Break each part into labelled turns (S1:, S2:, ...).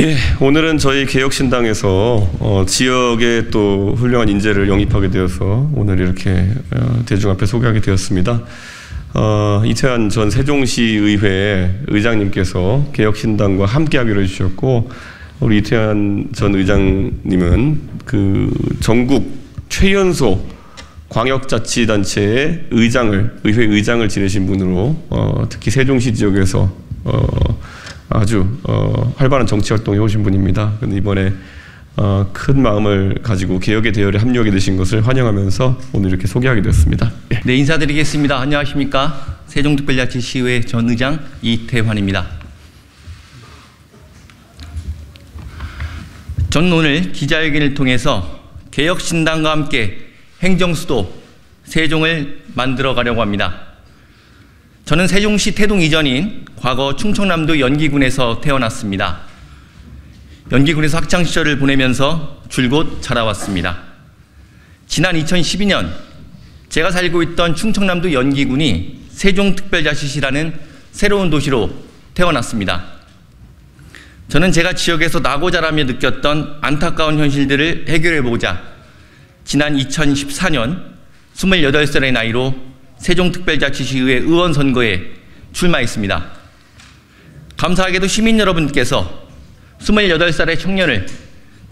S1: 예, 오늘은 저희 개혁신당에서 지역에 또 훌륭한 인재를 영입하게 되어서 오늘 이렇게 대중 앞에 소개하게 되었습니다. 이태환 전 세종시의회 의장님께서 개혁신당과 함께하기로 해주셨고, 우리 이태환 전 의장님은 그 전국 최연소 광역자치단체의 의회 의장을 지내신 분으로 특히 세종시 지역에서 아주 활발한 정치 활동에 오신 분입니다. 근데 이번에 큰 마음을 가지고 개혁의 대열에 합류하게 되신 것을 환영하면서 오늘 이렇게 소개하게 되었습니다. 예.
S2: 네, 인사드리겠습니다. 안녕하십니까. 세종특별자치시의회 전 의장 이태환입니다. 저는 오늘 기자회견을 통해서 개혁신당과 함께 행정수도 세종을 만들어 가려고 합니다. 저는 세종시 태동 이전인 과거 충청남도 연기군에서 태어났습니다. 연기군에서 학창시절을 보내면서 줄곧 자라왔습니다. 지난 2012년 제가 살고 있던 충청남도 연기군이 세종특별자치시라는 새로운 도시로 태어났습니다. 저는 제가 지역에서 나고 자라며 느꼈던 안타까운 현실들을 해결해보고자 지난 2014년 28살의 나이로 세종특별자치시의회 의원 선거에 출마했습니다. 감사하게도 시민 여러분께서 28살의 청년을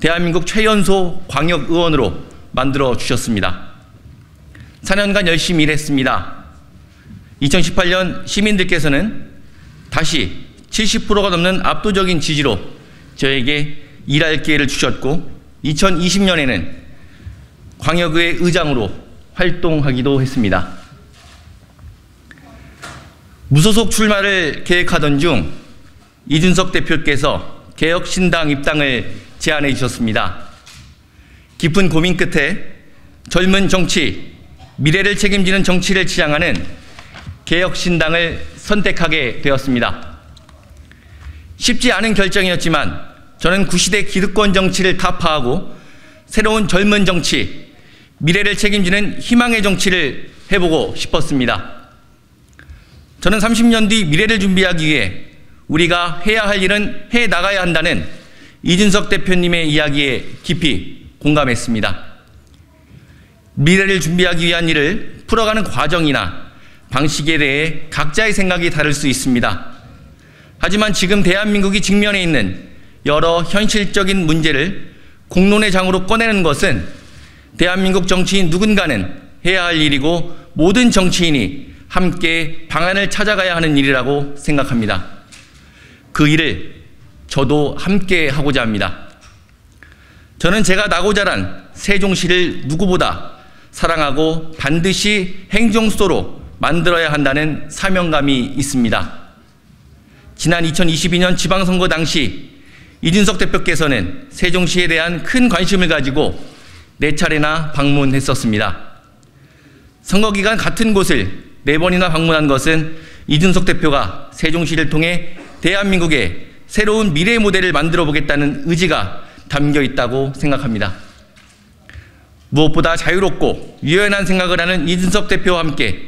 S2: 대한민국 최연소 광역의원으로 만들어 주셨습니다. 4년간 열심히 일했습니다. 2018년 시민들께서는 다시 70%가 넘는 압도적인 지지로 저에게 일할 기회를 주셨고, 2020년에는 광역의회 의장으로 활동하기도 했습니다. 무소속 출마를 계획하던 중 이준석 대표께서 개혁신당 입당을 제안해 주셨습니다. 깊은 고민 끝에 젊은 정치, 미래를 책임지는 정치를 지향하는 개혁신당을 선택하게 되었습니다. 쉽지 않은 결정이었지만 저는 구시대 기득권 정치를 타파하고 새로운 젊은 정치, 미래를 책임지는 희망의 정치를 해보고 싶었습니다. 저는 30년 뒤 미래를 준비하기 위해 우리가 해야 할 일은 해 나가야 한다는 이준석 대표님의 이야기에 깊이 공감했습니다. 미래를 준비하기 위한 일을 풀어가는 과정이나 방식에 대해 각자의 생각이 다를 수 있습니다. 하지만 지금 대한민국이 직면해 있는 여러 현실적인 문제를 공론의 장으로 꺼내는 것은 대한민국 정치인 누군가는 해야 할 일이고, 모든 정치인이 함께 방안을 찾아가야 하는 일이라고 생각합니다. 그 일을 저도 함께 하고자 합니다. 저는 제가 나고 자란 세종시를 누구보다 사랑하고 반드시 행정수도로 만들어야 한다는 사명감이 있습니다. 지난 2022년 지방선거 당시 이준석 대표께서는 세종시에 대한 큰 관심을 가지고 4차례나 방문했었습니다. 선거기간 같은 곳을 4번이나 방문한 것은 이준석 대표가 세종시를 통해 대한민국의 새로운 미래 모델을 만들어 보겠다는 의지가 담겨 있다고 생각합니다. 무엇보다 자유롭고 유연한 생각을 하는 이준석 대표와 함께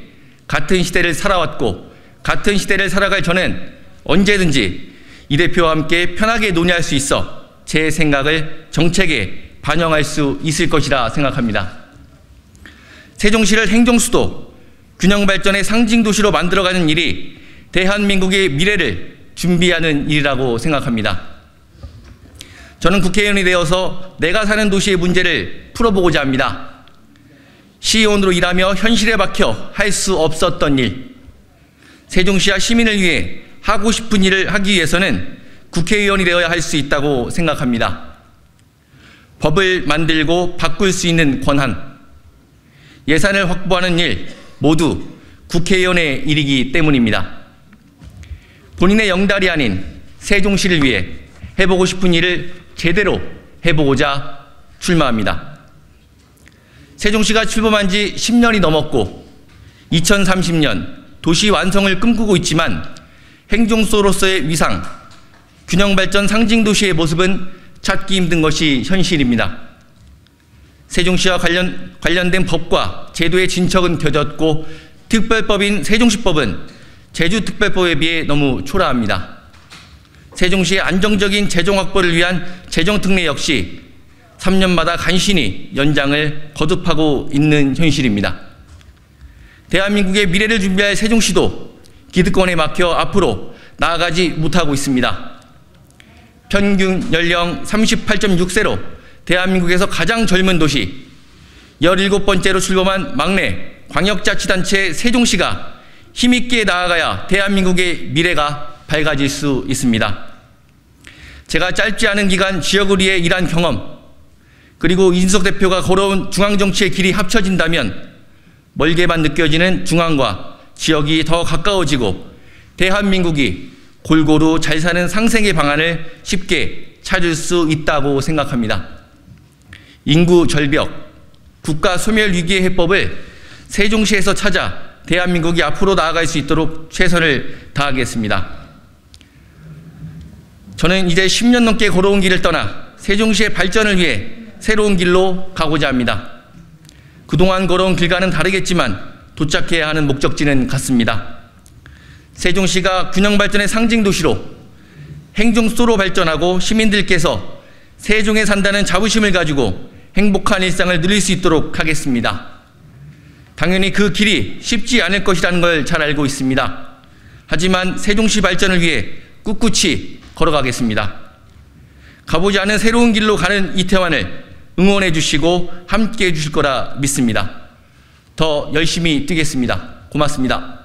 S2: 같은 시대를 살아왔고, 같은 시대를 살아갈 저는 언제든지 이 대표와 함께 편하게 논의할 수 있어 제 생각을 정책에 반영할 수 있을 것이라 생각합니다. 세종시를 행정수도, 균형발전의 상징도시로 만들어가는 일이 대한민국의 미래를 준비하는 일이라고 생각합니다. 저는 국회의원이 되어서 내가 사는 도시의 문제를 풀어보고자 합니다. 시의원으로 일하며 현실에 박혀 할 수 없었던 일, 세종시와 시민을 위해 하고 싶은 일을 하기 위해서는 국회의원이 되어야 할 수 있다고 생각합니다. 법을 만들고 바꿀 수 있는 권한, 예산을 확보하는 일 모두 국회의원의 일이기 때문입니다. 본인의 영달이 아닌 세종시를 위해 해보고 싶은 일을 제대로 해보고자 출마합니다. 세종시가 출범한 지 10년이 넘었고 2030년 도시 완성을 꿈꾸고 있지만 행정수도로서의 위상, 균형발전 상징도시의 모습은 찾기 힘든 것이 현실입니다. 세종시와 관련된 법과 제도의 진척은 겨졌고, 특별법인 세종시법은 제주특별법에 비해 너무 초라합니다. 세종시의 안정적인 재정 확보를 위한 재정특례 역시 3년마다 간신히 연장을 거듭하고 있는 현실입니다. 대한민국의 미래를 준비할 세종시도 기득권에 막혀 앞으로 나아가지 못하고 있습니다. 평균 연령 38.6세로 대한민국에서 가장 젊은 도시, 17번째로 출범한 막내 광역자치단체 세종시가 힘있게 나아가야 대한민국의 미래가 밝아질 수 있습니다. 제가 짧지 않은 기간 지역을 위해 일한 경험, 그리고 이준석 대표가 걸어온 중앙정치의 길이 합쳐진다면 멀게만 느껴지는 중앙과 지역이 더 가까워지고 대한민국이 골고루 잘 사는 상생의 방안을 쉽게 찾을 수 있다고 생각합니다. 인구 절벽, 국가 소멸 위기의 해법을 세종시에서 찾아 대한민국이 앞으로 나아갈 수 있도록 최선을 다하겠습니다. 저는 이제 10년 넘게 걸어온 길을 떠나 세종시의 발전을 위해 새로운 길로 가고자 합니다. 그동안 걸어온 길과는 다르겠지만 도착해야 하는 목적지는 같습니다. 세종시가 균형 발전의 상징 도시로 행정수도로 발전하고 시민들께서 세종에 산다는 자부심을 가지고 행복한 일상을 누릴 수 있도록 하겠습니다. 당연히 그 길이 쉽지 않을 것이라는 걸 잘 알고 있습니다. 하지만 세종시 발전을 위해 꿋꿋이 걸어가겠습니다. 가보지 않은 새로운 길로 가는 이태원을 응원해 주시고 함께 해 주실 거라 믿습니다. 더 열심히 뛰겠습니다. 고맙습니다.